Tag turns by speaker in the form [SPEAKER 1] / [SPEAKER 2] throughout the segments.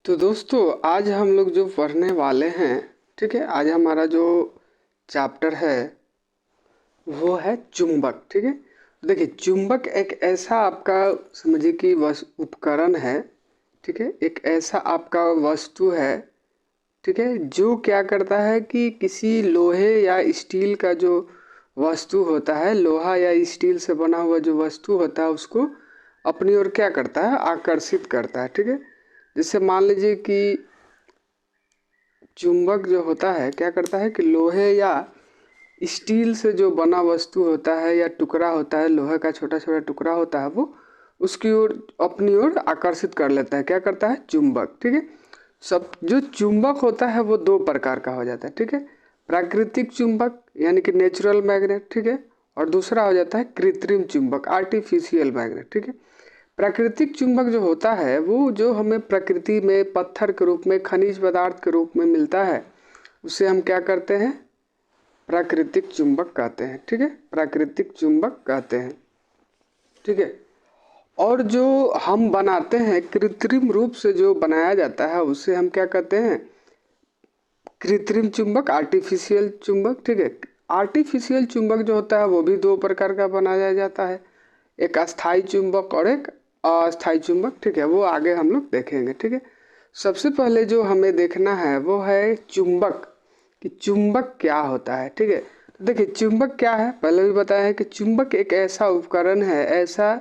[SPEAKER 1] तो दोस्तों आज हम लोग जो पढ़ने वाले हैं, ठीक है। आज हमारा जो चैप्टर है वो है चुंबक, ठीक है। देखिए, चुंबक एक ऐसा आपका समझिए कि उपकरण है, ठीक है। एक ऐसा आपका वस्तु है, ठीक है, जो क्या करता है कि किसी लोहे या स्टील का जो वस्तु होता है, लोहा या स्टील से बना हुआ जो वस्तु होता है उसको अपनी ओर क्या करता है, आकर्षित करता है, ठीक है। जैसे मान लीजिए कि चुंबक जो होता है क्या करता है कि लोहे या स्टील से जो बना वस्तु होता है या टुकड़ा होता है, लोहे का छोटा छोटा टुकड़ा होता है, वो उसकी ओर अपनी ओर आकर्षित कर लेता है। क्या करता है? चुंबक, ठीक है। सब जो चुंबक होता है वो दो प्रकार का हो जाता है, ठीक है। प्राकृतिक चुंबक यानी कि नेचुरल मैग्नेट, ठीक है, और दूसरा हो जाता है कृत्रिम चुंबक, आर्टिफिशियल मैग्नेट, ठीक है। प्राकृतिक चुंबक जो होता है वो जो हमें प्रकृति में पत्थर के रूप में, खनिज पदार्थ के रूप में मिलता है, उसे हम क्या करते हैं? प्राकृतिक चुंबक कहते हैं, ठीक है। प्राकृतिक चुंबक कहते हैं, ठीक है। और जो हम बनाते हैं कृत्रिम रूप से जो बनाया जाता है उसे हम क्या कहते हैं? कृत्रिम चुंबक, आर्टिफिशियल चुंबक, ठीक है। आर्टिफिशियल चुंबक जो होता है वो भी दो प्रकार का बनाया जाता है, एक अस्थाई चुंबक और एक अस्थाई चुंबक, ठीक है। वो आगे हम लोग देखेंगे, ठीक है। सबसे पहले जो हमें देखना है वो है चुंबक, कि चुंबक क्या होता है, ठीक है। तो देखिए, चुंबक क्या है, पहले भी बताया है कि चुंबक एक ऐसा उपकरण है, ऐसा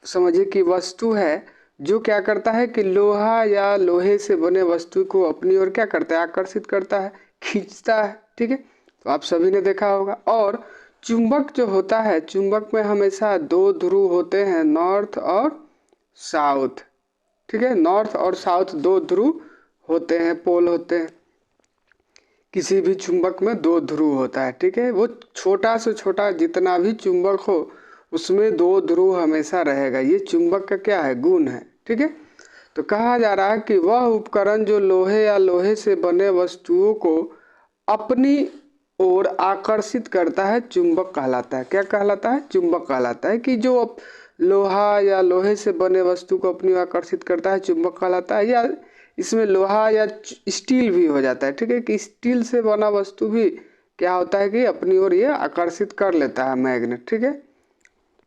[SPEAKER 1] समझिए कि वस्तु है जो क्या करता है कि लोहा या लोहे से बने वस्तु को अपनी ओर क्या करता है? आकर्षित करता है, खींचता है, ठीक है। तो आप सभी ने देखा होगा। और चुंबक जो होता है, चुंबक में हमेशा दो ध्रुव होते हैं, नॉर्थ और साउथ, ठीक है। नॉर्थ और साउथ दो ध्रुव होते हैं, पोल होते हैं। किसी भी चुंबक में दो ध्रुव होता है, ठीक है। वो छोटा से छोटा जितना भी चुंबक हो उसमें दो ध्रुव हमेशा रहेगा। ये चुंबक का क्या है? गुण है, ठीक है। तो कहा जा रहा है कि वह उपकरण जो लोहे या लोहे से बने वस्तुओं को अपनी ओर आकर्षित करता है, चुंबक कहलाता है। क्या कहलाता है? चुंबक कहलाता है। कि जो लोहा या लोहे से बने वस्तु को अपनी ओर आकर्षित करता है, चुंबक कहलाता है। या इसमें लोहा या स्टील भी हो जाता है, ठीक है, कि स्टील से बना वस्तु भी क्या होता है कि अपनी ओर ये आकर्षित कर लेता है, मैग्नेट, ठीक है।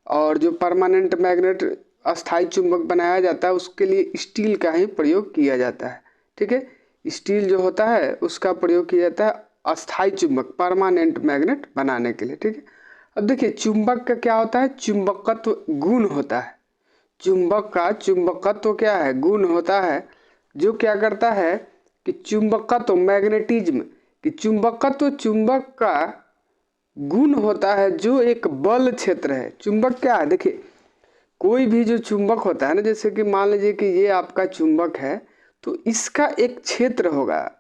[SPEAKER 1] और जो परमानेंट मैग्नेट, अस्थाई चुंबक बनाया जाता है उसके लिए स्टील का ही प्रयोग किया जाता है, ठीक है। स्टील जो होता है उसका प्रयोग किया जाता है अस्थाई चुंबक, परमानेंट मैग्नेट बनाने के लिए, ठीक है। अब देखिए, चुंबक का क्या होता है? चुंबकत्व गुण होता है। चुंबक का चुंबकत्व क्या है? गुण होता है, जो क्या करता है कि चुंबकत्व, मैग्नेटिज्म, कि चुंबकत्व चुंबक का गुण होता है जो एक बल क्षेत्र है। चुंबक क्या है? देखिए, कोई भी जो चुंबक होता है ना, जैसे कि मान लीजिए कि ये आपका चुंबक है, तो इसका एक क्षेत्र होगा,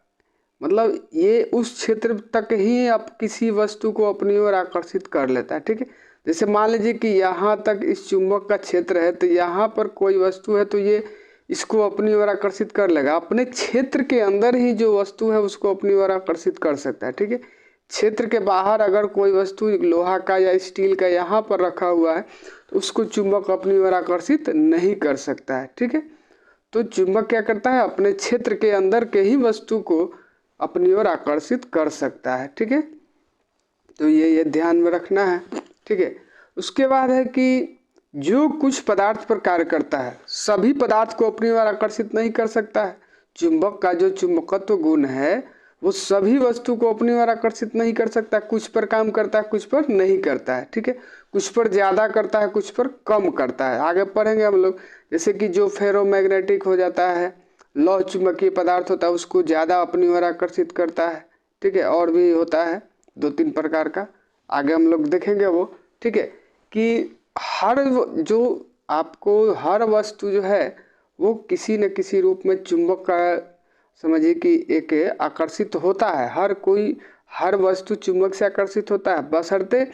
[SPEAKER 1] मतलब ये उस क्षेत्र तक ही आप किसी वस्तु को अपनी ओर आकर्षित कर लेता है, ठीक है। जैसे मान लीजिए कि यहाँ तक इस चुंबक का क्षेत्र है, तो यहाँ पर कोई वस्तु है तो ये इसको अपनी ओर आकर्षित कर लेगा। अपने क्षेत्र के अंदर ही जो वस्तु है उसको अपनी ओर आकर्षित कर सकता है, ठीक है। क्षेत्र के बाहर अगर कोई वस्तु लोहा का या स्टील का यहाँ पर रखा हुआ है तो उसको चुंबक अपनी ओर आकर्षित नहीं कर सकता है, ठीक है। तो चुंबक क्या करता है? अपने क्षेत्र के अंदर के ही वस्तु को अपनी ओर आकर्षित कर सकता है, ठीक है। तो ये ध्यान में रखना है, ठीक है। उसके बाद है कि जो कुछ पदार्थ पर कार्य करता है सभी पदार्थ को अपनी ओर आकर्षित नहीं कर सकता है। चुंबक का जो चुंबकत्व गुण है वो सभी वस्तु को अपनी ओर आकर्षित नहीं कर सकता। कुछ पर काम करता है, कुछ पर नहीं करता है, ठीक है। कुछ पर ज्यादा करता है, कुछ पर कम करता है। आगे पढ़ेंगे हम लोग। जैसे कि जो फेरोमैग्नेटिक हो जाता है, लौह चुंबकीय पदार्थ होता है, उसको ज्यादा अपनी ओर आकर्षित करता है, ठीक है। और भी होता है दो तीन प्रकार का, आगे हम लोग देखेंगे वो, ठीक है। कि हर जो आपको हर वस्तु जो है वो किसी न किसी रूप में चुंबक का समझिए कि एक आकर्षित होता है। हर कोई, हर वस्तु चुंबक से आकर्षित होता है, बशर्ते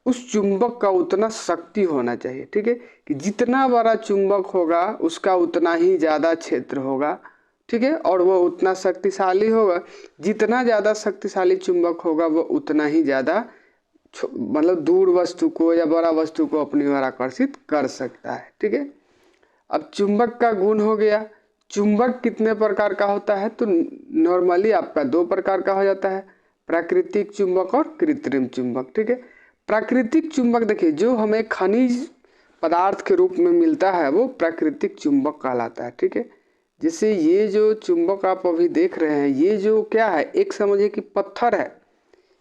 [SPEAKER 1] उस चुंबक का उतना शक्ति होना चाहिए, ठीक है। कि जितना बड़ा चुंबक होगा उसका उतना ही ज़्यादा क्षेत्र होगा, ठीक है, और वो उतना शक्तिशाली होगा। जितना ज़्यादा शक्तिशाली चुंबक होगा वो उतना ही ज़्यादा मतलब दूर वस्तु को या बड़ा वस्तु को अपनी ओर आकर्षित कर सकता है, ठीक है। अब चुंबक का गुण हो गया। चुंबक कितने प्रकार का होता है? तो नॉर्मली आपका 2 प्रकार का हो जाता है, प्राकृतिक चुंबक और कृत्रिम चुंबक। ठीक है, प्राकृतिक चुंबक देखिए जो हमें खनिज पदार्थ के रूप में मिलता है वो प्राकृतिक चुंबक कहलाता है। ठीक है, जैसे ये जो चुंबक आप अभी देख रहे हैं ये जो क्या है, एक समझिए कि पत्थर है,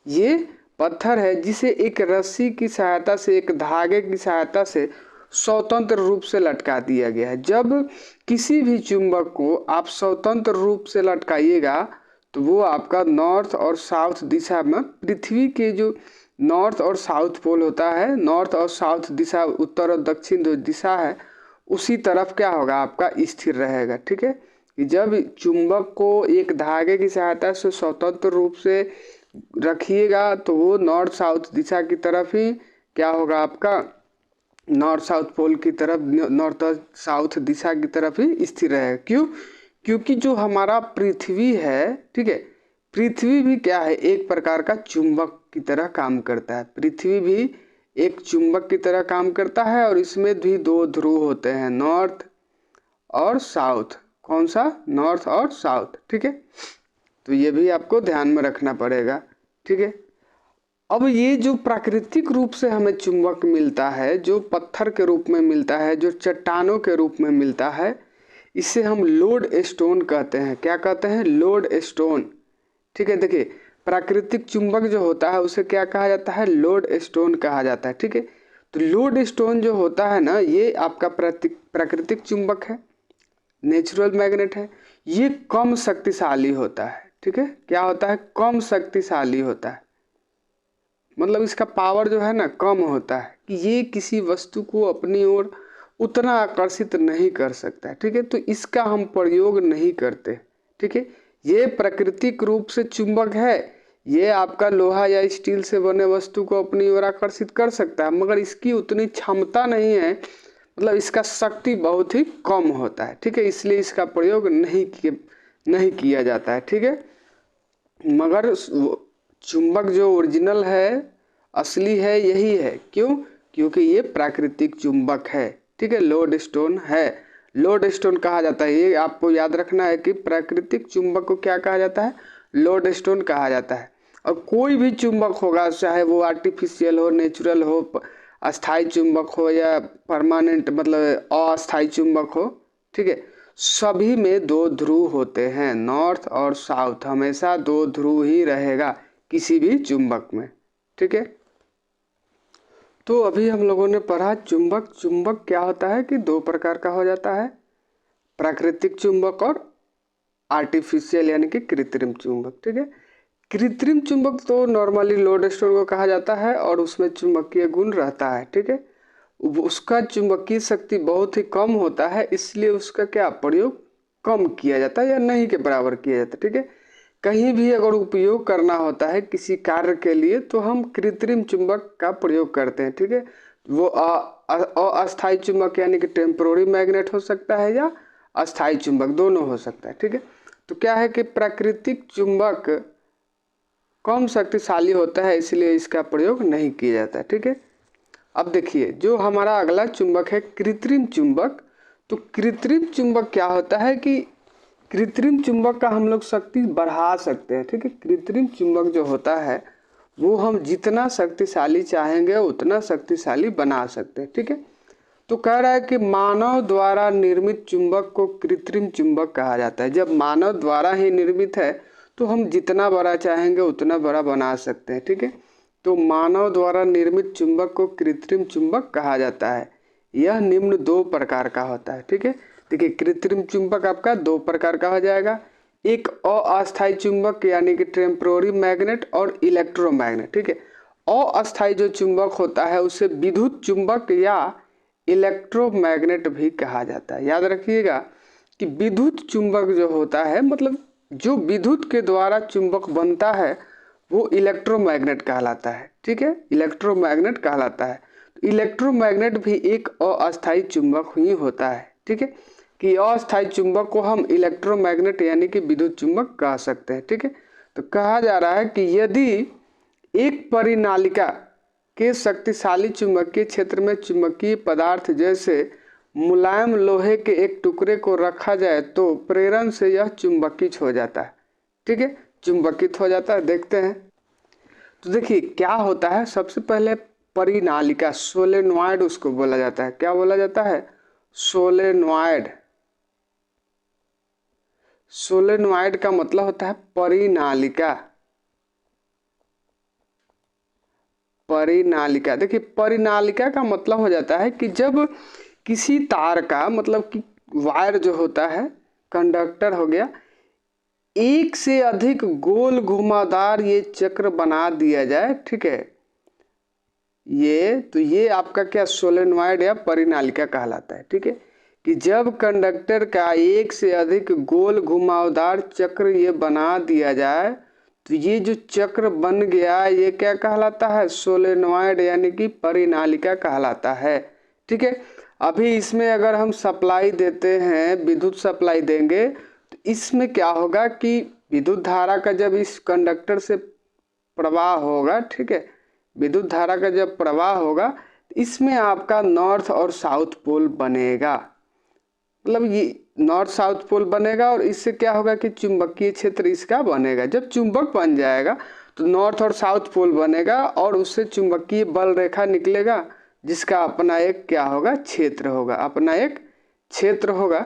[SPEAKER 1] ये पत्थर है जिसे एक रस्सी की सहायता से, एक धागे की सहायता से स्वतंत्र रूप से लटका दिया गया है। जब किसी भी चुंबक को आप स्वतंत्र रूप से लटकाइएगा तो वो आपका नॉर्थ और साउथ दिशा में, पृथ्वी के जो नॉर्थ और साउथ पोल होता है, नॉर्थ और साउथ दिशा, उत्तर और दक्षिण जो दिशा है उसी तरफ क्या होगा आपका स्थिर रहेगा। ठीक है, कि जब चुंबक को एक धागे की सहायता से स्वतंत्र रूप से रखिएगा तो वो नॉर्थ साउथ दिशा की तरफ ही क्या होगा आपका, नॉर्थ साउथ पोल की तरफ, नॉर्थ साउथ दिशा की तरफ ही स्थिर रहेगा। क्यों? क्योंकि जो हमारा पृथ्वी है, ठीक है, पृथ्वी भी क्या है, एक प्रकार का चुंबक की तरह काम करता है। पृथ्वी भी एक चुंबक की तरह काम करता है और इसमें भी 2 ध्रुव होते हैं, नॉर्थ और साउथ। कौन सा? नॉर्थ और साउथ। ठीक है, तो ये भी आपको ध्यान में रखना पड़ेगा। ठीक है, अब ये जो प्राकृतिक रूप से हमें चुंबक मिलता है, जो पत्थर के रूप में मिलता है, जो चट्टानों के रूप में मिलता है, इसे हम लोड स्टोन कहते हैं। क्या कहते हैं? Load stone. ठीक है, देखिए प्राकृतिक चुंबक जो होता है उसे क्या कहा जाता है? लोड स्टोन कहा जाता है। ठीक है, तो लोड स्टोन जो होता है ना, ये आपका प्राकृतिक चुंबक है, नेचुरल मैग्नेट है। ये कम शक्तिशाली होता है। ठीक है, क्या होता है? कम शक्तिशाली होता है, मतलब इसका पावर जो है ना कम होता है, कि ये किसी वस्तु को अपनी ओर उतना आकर्षित नहीं कर सकता है। ठीक है, तो इसका हम प्रयोग नहीं करते। ठीक है, ये प्राकृतिक रूप से चुंबक है, ये आपका लोहा या स्टील से बने वस्तु को अपनी ओर आकर्षित कर सकता है, मगर इसकी उतनी क्षमता नहीं है, मतलब इसका शक्ति बहुत ही कम होता है। ठीक है, इसलिए इसका प्रयोग नहीं किया जाता है। ठीक है, मगर चुंबक जो ओरिजिनल है, असली है, यही है। क्यों? क्योंकि ये प्राकृतिक चुंबक है। ठीक है, लोड स्टोन है, लोड स्टोन कहा जाता है। ये आपको याद रखना है कि प्राकृतिक चुंबक को क्या कहा जाता है? लोड स्टोन कहा जाता है। और कोई भी चुंबक होगा, चाहे वो आर्टिफिशियल हो, नेचुरल हो, अस्थाई चुंबक हो या परमानेंट मतलब अस्थाई चुंबक हो, ठीक है, सभी में 2 ध्रुव होते हैं, नॉर्थ और साउथ। हमेशा 2 ध्रुव ही रहेगा किसी भी चुंबक में। ठीक है, तो अभी हम लोगों ने पढ़ा चुंबक। चुंबक क्या होता है कि 2 प्रकार का हो जाता है, प्राकृतिक चुंबक और आर्टिफिशियल यानी कि कृत्रिम चुंबक। ठीक है, कृत्रिम चुंबक तो नॉर्मली लोड स्टोन को कहा जाता है और उसमें चुंबकीय गुण रहता है। ठीक है, उसका चुंबकीय शक्ति बहुत ही कम होता है, इसलिए उसका क्या प्रयोग कम किया जाता है या नहीं के बराबर किया जाता है। ठीक है, कहीं भी अगर उपयोग करना होता है किसी कार्य के लिए तो हम कृत्रिम चुंबक का प्रयोग करते हैं। ठीक है, वो अस्थायी चुंबक यानी कि टेम्पोररी मैग्नेट हो सकता है या अस्थायी चुंबक, दोनों हो सकता है। ठीक है, तो क्या है कि प्राकृतिक चुंबक कम शक्तिशाली होता है, इसलिए इसका प्रयोग नहीं किया जाता है। ठीक है, अब देखिए जो हमारा अगला चुंबक है कृत्रिम चुंबक। तो कृत्रिम चुंबक क्या होता है कि कृत्रिम चुंबक का हम लोग शक्ति बढ़ा सकते हैं। ठीक है, कृत्रिम चुंबक जो होता है वो हम जितना शक्तिशाली चाहेंगे उतना शक्तिशाली बना सकते हैं। ठीक है, तो कह रहा है कि मानव द्वारा निर्मित चुंबक को कृत्रिम चुंबक कहा जाता है। जब मानव द्वारा ही निर्मित है तो हम जितना बड़ा चाहेंगे उतना बड़ा बना सकते हैं। ठीक है, तो मानव द्वारा निर्मित चुंबक को कृत्रिम चुंबक कहा जाता है। यह निम्न 2 प्रकार का होता है। ठीक है, देखिए कृत्रिम चुंबक आपका 2 प्रकार का हो जाएगा, एक अस्थायी चुंबक यानी कि टेम्पोररी मैग्नेट और इलेक्ट्रोमैग्नेट। ठीक है, अस्थायी जो चुंबक होता है उसे विद्युत चुंबक या इलेक्ट्रोमैग्नेट भी कहा जाता है। याद रखिएगा कि विद्युत चुंबक जो होता है, मतलब जो विद्युत के द्वारा चुंबक बनता है वो इलेक्ट्रोमैग्नेट कहलाता है। ठीक है, इलेक्ट्रोमैग्नेट कहलाता है। इलेक्ट्रोमैग्नेट भी एक अस्थायी चुंबक ही होता है। ठीक है, कि अस्थायी चुंबक को हम इलेक्ट्रोमैग्नेट यानी कि विद्युत चुंबक कह सकते हैं। ठीक है, तो कहा जा रहा है कि यदि एक परिनालिका के शक्तिशाली चुंबकीय क्षेत्र में चुंबकीय पदार्थ जैसे मुलायम लोहे के एक टुकड़े को रखा जाए तो प्रेरण से यह चुंबकित हो जाता है। ठीक है, चुंबकित हो जाता है। देखते हैं। तो देखिए क्या होता है, सबसे पहले परिनालिका, सोलेनॉइड उसको बोला जाता है। क्या बोला जाता है? सोलेनॉइड। सोलेनॉइड का मतलब होता है परिनालिका। परिनालिका, देखिए परिनालिका का मतलब हो जाता है कि जब किसी तार का, मतलब कि वायर जो होता है, कंडक्टर हो गया, एक से अधिक गोल घुमावदार ये चक्र बना दिया जाए। ठीक है, ये आपका क्या सोलेनॉइड या परिनालिका कहलाता है। ठीक है, कि जब कंडक्टर का एक से अधिक गोल घुमावदार चक्र ये बना दिया जाए तो ये जो चक्र बन गया ये क्या कहलाता है? सोलेनॉइड यानी कि परिनालिका कहलाता है। ठीक है, अभी इसमें अगर हम सप्लाई देते हैं, विद्युत सप्लाई देंगे, तो इसमें क्या होगा कि विद्युत धारा का जब इस कंडक्टर से प्रवाह होगा, ठीक है, विद्युत धारा का जब प्रवाह होगा इसमें आपका नॉर्थ और साउथ पोल बनेगा। मतलब ये नॉर्थ साउथ पोल बनेगा और इससे क्या होगा कि चुंबकीय क्षेत्र इसका बनेगा। जब चुंबक बन जाएगा तो नॉर्थ और साउथ पोल बनेगा और उससे चुंबकीय बल रेखा निकलेगा जिसका अपना एक क्या होगा? क्षेत्र होगा। अपना एक क्षेत्र होगा।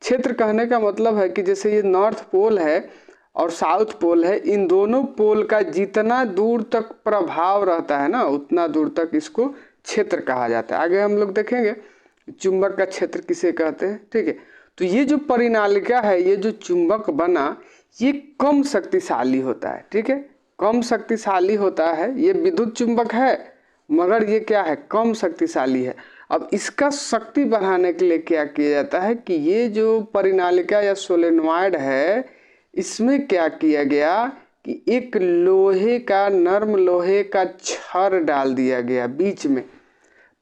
[SPEAKER 1] क्षेत्र कहने का मतलब है कि जैसे ये नॉर्थ पोल है और साउथ पोल है, इन दोनों पोल का जितना दूर तक प्रभाव रहता है ना, उतना दूर तक इसको क्षेत्र कहा जाता है। आगे हम लोग देखेंगे चुंबक का क्षेत्र किसे कहते हैं। ठीक है, तो ये जो परिनालिका है, ये जो चुंबक बना, ये कम शक्तिशाली होता है। ठीक है, कम शक्तिशाली होता है। ये विद्युत चुंबक है मगर ये क्या है? कम शक्तिशाली है। अब इसका शक्ति बढ़ाने के लिए क्या किया जाता है कि ये जो परिनालिका या सोलेनॉइड है, इसमें क्या किया गया कि एक लोहे का, नर्म लोहे का छड़ डाल दिया गया बीच में।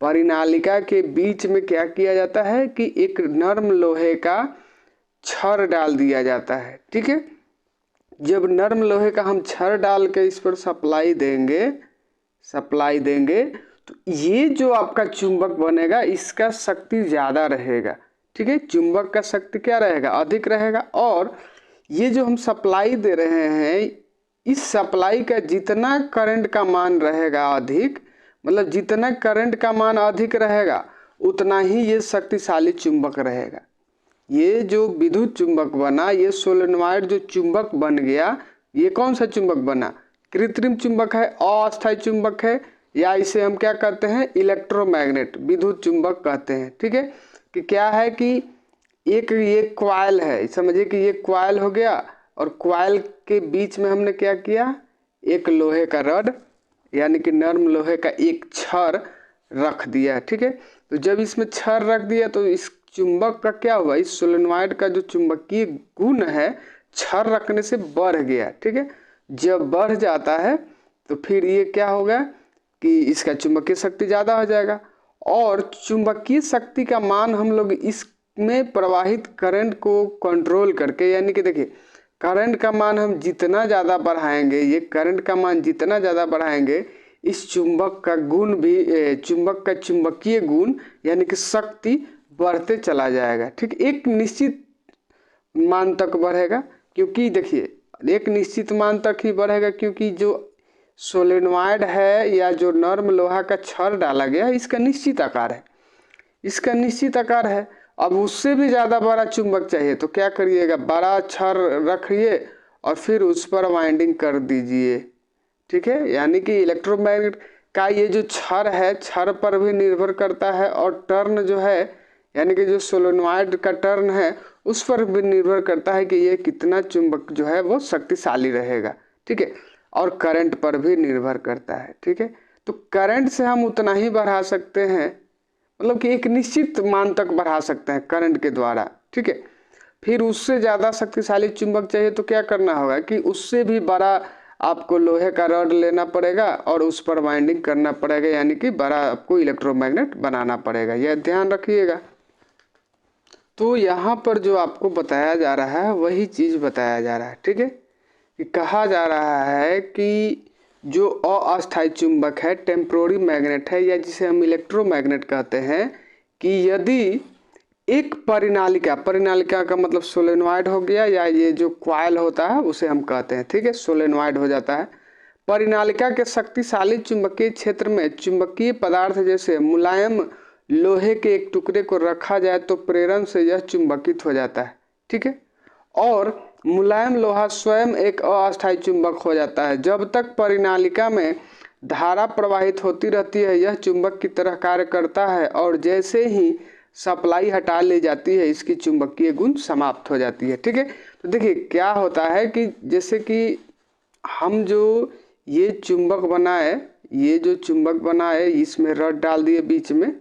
[SPEAKER 1] परिनालिका के बीच में क्या किया जाता है कि एक नर्म लोहे का छड़ डाल दिया जाता है। ठीक है, जब नर्म लोहे का हम छड़ डाल के इस पर सप्लाई देंगे तो ये जो आपका चुंबक बनेगा इसका शक्ति ज़्यादा रहेगा। ठीक है, चुंबक का शक्ति क्या रहेगा? अधिक रहेगा। और ये जो हम सप्लाई दे रहे हैं, इस सप्लाई का जितना करंट का मान रहेगा अधिक, मतलब जितना करंट का मान अधिक रहेगा उतना ही ये शक्तिशाली चुंबक रहेगा। ये जो विद्युत चुंबक बना, ये सोलेनॉइड जो चुंबक बन गया, ये कौन सा चुंबक बना? कृत्रिम चुंबक है, अस्थायी चुंबक है, या इसे हम क्या कहते हैं? इलेक्ट्रोमैग्नेट, विद्युत चुंबक कहते हैं। ठीक है, कि क्या है कि एक ये क्वाइल है, समझिए कि ये क्वाइल हो गया और क्वाइल के बीच में हमने क्या किया? एक लोहे का रड यानी कि नर्म लोहे का एक छड़ रख दिया। ठीक है, तो जब इसमें छड़ रख दिया तो इस चुंबक का क्या हुआ? इस सोलेनॉइड का जो चुंबकीय गुण है छड़ रखने से बढ़ गया। ठीक है, जब बढ़ जाता है तो फिर ये क्या होगा कि इसका चुंबकीय शक्ति ज़्यादा हो जाएगा और चुंबकीय शक्ति का मान हम लोग इसमें प्रवाहित करंट को कंट्रोल करके, यानी कि देखिए करंट का मान हम जितना ज़्यादा बढ़ाएंगे, ये करंट का मान जितना ज़्यादा बढ़ाएंगे, इस चुंबक का गुण भी, चुंबक का चुंबकीय गुण यानी कि शक्ति बढ़ते चला जाएगा। ठीक, एक निश्चित मान तक बढ़ेगा, क्योंकि देखिए एक निश्चित मान तक ही बढ़ेगा क्योंकि जो सोलेनॉइड है या जो नर्म लोहा का छड़ डाला गया इसका निश्चित आकार है, इसका निश्चित आकार है। अब उससे भी ज़्यादा बड़ा चुंबक चाहिए तो क्या करिएगा? बड़ा छड़ रखिए और फिर उस पर वाइंडिंग कर दीजिए। ठीक है, यानी कि इलेक्ट्रोमैग्नेट का ये जो छड़ है, छड़ पर भी निर्भर करता है और टर्न जो है यानी कि जो सोलेनॉइड का टर्न है उस पर भी निर्भर करता है कि ये कितना चुंबक जो है वो शक्तिशाली रहेगा। ठीक है, और करंट पर भी निर्भर करता है। ठीक है, तो करंट से हम उतना ही बढ़ा सकते हैं, मतलब कि एक निश्चित मान तक बढ़ा सकते हैं करंट के द्वारा। ठीक है, फिर उससे ज़्यादा शक्तिशाली चुंबक चाहिए तो क्या करना होगा कि उससे भी बड़ा आपको लोहे का रॉड लेना पड़ेगा और उस पर वाइंडिंग करना पड़ेगा, यानी कि बड़ा आपको इलेक्ट्रोमैग्नेट बनाना पड़ेगा। यह ध्यान रखिएगा। तो यहाँ पर जो आपको बताया जा रहा है वही चीज़ बताया जा रहा है। ठीक है, कि कहा जा रहा है कि जो अस्थायी चुंबक है, टेम्पोररी मैग्नेट है, या जिसे हम इलेक्ट्रोमैग्नेट कहते हैं, कि यदि एक परिनालिका, परिनालिका का मतलब सोलेनॉइड हो गया, या ये जो क्वाइल होता है उसे हम कहते हैं, ठीक है, सोलेनॉइड हो जाता है। परिनालिका के शक्तिशाली चुंबकीय क्षेत्र में चुंबकीय पदार्थ जैसे मुलायम लोहे के एक टुकड़े को रखा जाए तो प्रेरण से यह चुंबकित हो जाता है, ठीक है। और मुलायम लोहा स्वयं एक अस्थायी चुंबक हो जाता है। जब तक परिनालिका में धारा प्रवाहित होती रहती है यह चुंबक की तरह कार्य करता है, और जैसे ही सप्लाई हटा ली जाती है इसकी चुंबकीय गुण समाप्त हो जाती है, ठीक है। तो देखिए क्या होता है कि जैसे कि हम जो ये चुंबक बनाए, ये जो चुंबक बनाए इसमें रड डाल दिए बीच में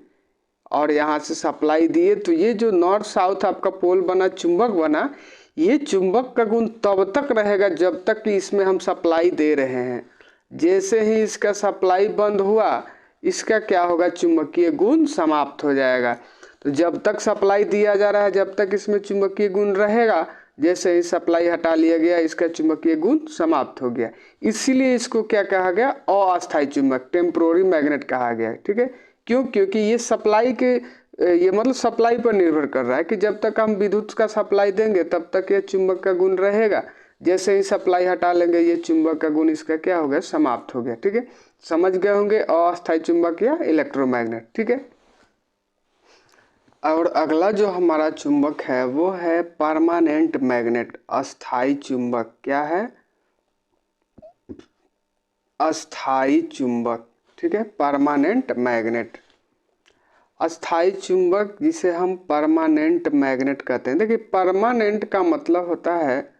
[SPEAKER 1] और यहाँ से सप्लाई दिए, तो ये जो नॉर्थ साउथ आपका पोल बना, चुंबक बना, ये चुंबक का गुण तब तक रहेगा जब तक कि इसमें हम सप्लाई दे रहे हैं। जैसे ही इसका सप्लाई बंद हुआ इसका क्या होगा, चुंबकीय गुण समाप्त हो जाएगा। तो जब तक सप्लाई दिया जा रहा है जब तक इसमें चुंबकीय गुण रहेगा, जैसे ही सप्लाई हटा लिया गया इसका चुंबकीय गुण समाप्त हो गया। इसीलिए इसको क्या कहा गया, अस्थायी चुंबक, टेम्पोररी मैग्नेट कहा गया, ठीक है। क्यों, क्योंकि ये सप्लाई के, ये मतलब सप्लाई पर निर्भर कर रहा है कि जब तक हम विद्युत का सप्लाई देंगे तब तक ये चुंबक का गुण रहेगा, जैसे ही सप्लाई हटा लेंगे ये चुंबक का गुण इसका क्या हो गया, समाप्त हो गया, ठीक है। समझ गए होंगे अस्थायी चुंबक या इलेक्ट्रोमैग्नेट, ठीक है। और अगला जो हमारा चुंबक है वो है परमानेंट मैग्नेट, अस्थायी चुंबक। क्या है, अस्थायी चुंबक, ठीक है, परमानेंट मैग्नेट, अस्थायी चुंबक जिसे हम परमानेंट मैग्नेट कहते हैं। देखिए परमानेंट का मतलब होता है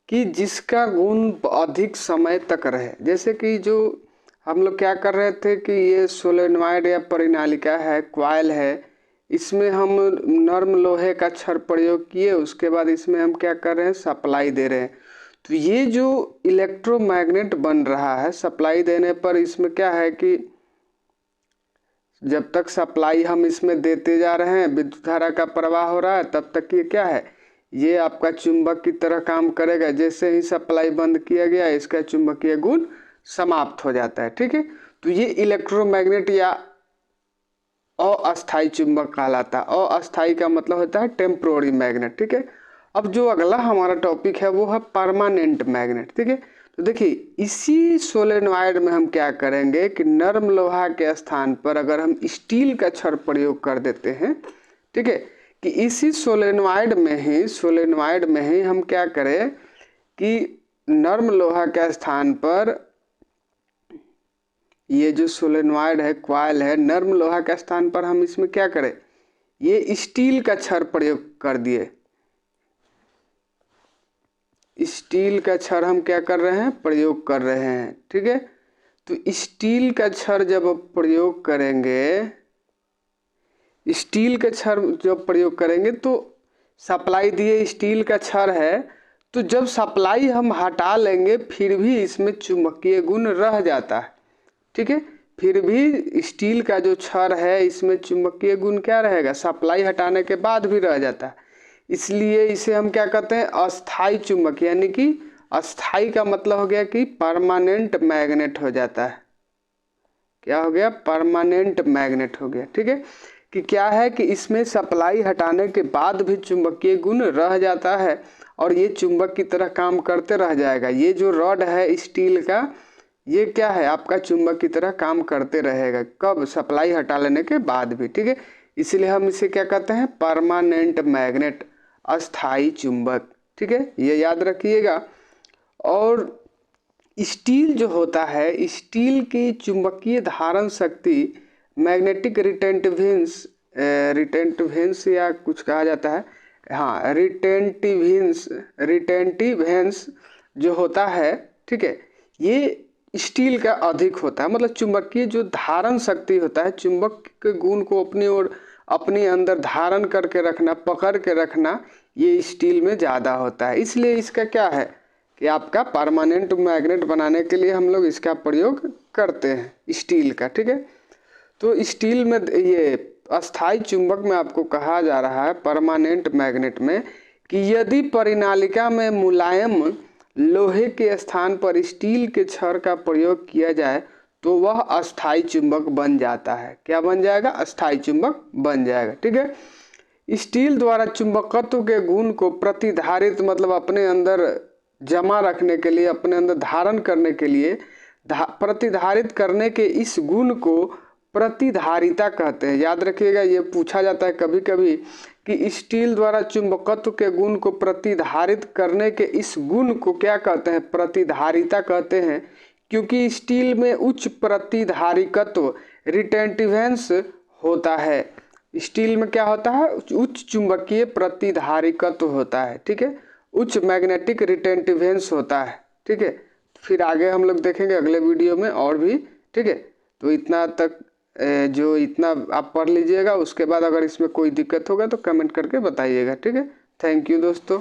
[SPEAKER 1] कि जिसका गुण अधिक समय तक रहे। जैसे कि जो हम लोग क्या कर रहे थे कि ये सोलेनॉइड या परिनालिका है, क्वाइल है, इसमें हम नर्म लोहे का छड़ प्रयोग किए, उसके बाद इसमें हम क्या कर रहे हैं, सप्लाई दे रहे हैं। तो ये जो इलेक्ट्रोमैग्नेट बन रहा है सप्लाई देने पर, इसमें क्या है कि जब तक सप्लाई हम इसमें देते जा रहे हैं, विद्युत धारा का प्रवाह हो रहा है, तब तक ये क्या है, ये आपका चुंबक की तरह काम करेगा। जैसे ही सप्लाई बंद किया गया इसका चुंबकीय गुण समाप्त हो जाता है, ठीक है। तो ये इलेक्ट्रोमैग्नेट या अस्थायी चुंबक कहलाता है। अस्थायी का मतलब होता है टेम्पोररी मैग्नेट, ठीक है। अब जो अगला हमारा टॉपिक है वो है परमानेंट मैग्नेट, ठीक है। तो देखिए इसी सोलेनॉइड में हम क्या करेंगे कि नर्म लोहा के स्थान पर अगर हम स्टील का छड़ प्रयोग कर देते हैं, ठीक है, कि इसी सोलेनॉइड में ही हम क्या करें कि नर्म लोहा के स्थान पर ये जो सोलेनॉइड है, क्वाइल है, नर्म लोहा के स्थान पर हम इसमें क्या करें, ये स्टील का छड़ प्रयोग कर दिए। स्टील का छड़ हम क्या कर रहे हैं, प्रयोग कर रहे हैं, ठीक है। तो स्टील का छड़ जब प्रयोग करेंगे, स्टील का छड़ जब प्रयोग करेंगे तो सप्लाई दिए स्टील का छड़ है, तो जब सप्लाई हम हटा लेंगे फिर भी इसमें चुंबकीय गुण रह जाता है, ठीक है। फिर भी स्टील का जो छड़ है इसमें चुंबकीय गुण क्या रहेगा, सप्लाई हटाने के बाद भी रह जाता है। इसलिए इसे हम क्या कहते हैं, अस्थायी चुंबक, यानी कि अस्थायी का मतलब हो गया कि परमानेंट मैग्नेट हो जाता है। क्या हो गया, परमानेंट मैग्नेट हो गया, ठीक है। कि क्या है कि इसमें सप्लाई हटाने के बाद भी चुंबकीय गुण रह जाता है और ये चुंबक की तरह काम करते रह जाएगा। ये जो रॉड है स्टील का, ये क्या है, आपका चुंबक की तरह काम करते रहेगा, कब, सप्लाई हटा लेने के बाद भी, ठीक है। इसलिए हम इसे क्या कहते हैं, परमानेंट मैग्नेट, अस्थायी चुंबक, ठीक है, ये याद रखिएगा। और स्टील जो होता है, स्टील की चुंबकीय धारण शक्ति मैग्नेटिक रिटेंटिवेंस या कुछ कहा जाता है, हाँ, रिटेंटिवेंस जो होता है, ठीक है, ये स्टील का अधिक होता है। मतलब चुंबकीय जो धारण शक्ति होता है, चुंबक के गुण को अपनी ओर, अपने अंदर धारण करके रखना, पकड़ के रखना, ये स्टील में ज़्यादा होता है। इसलिए इसका क्या है कि आपका परमानेंट मैग्नेट बनाने के लिए हम लोग इसका प्रयोग करते हैं, स्टील का, ठीक है। तो स्टील में, ये अस्थायी चुंबक में आपको कहा जा रहा है परमानेंट मैग्नेट में कि यदि परिनालिका में मुलायम लोहे के स्थान पर स्टील के छड़ का प्रयोग किया जाए तो वह अस्थायी चुंबक बन जाता है। क्या बन जाएगा, अस्थायी चुंबक बन जाएगा, ठीक है। स्टील द्वारा चुंबकत्व के गुण को प्रतिधारित मतलब अपने अंदर जमा रखने के लिए, अपने अंदर धारण करने के लिए प्रतिधारित करने के इस गुण को प्रतिधारिता कहते हैं। याद रखिएगा, ये पूछा जाता है कभी कभी कि स्टील द्वारा चुंबकत्व के गुण को प्रतिधारित करने के इस गुण को क्या कहते हैं? प्रतिधारिता कहते हैं, क्योंकि स्टील में उच्च प्रतिधारिकत्व रिटेंटिवेंस होता है। स्टील में क्या होता है? उच्च चुंबकीय प्रतिधारिकत्व होता है। ठीक है, उच्च मैग्नेटिक रिटेंटिवेंस होता है। ठीक है, फिर आगे हम लोग देखेंगे अगले वीडियो में और भी। ठीक है, तो इतना तक जो इतना आप पढ़ लीजिएगा, उसके बाद अगर इसमें कोई दिक्कत होगा तो कमेंट करके बताइएगा। ठीक है, थैंक यू दोस्तों।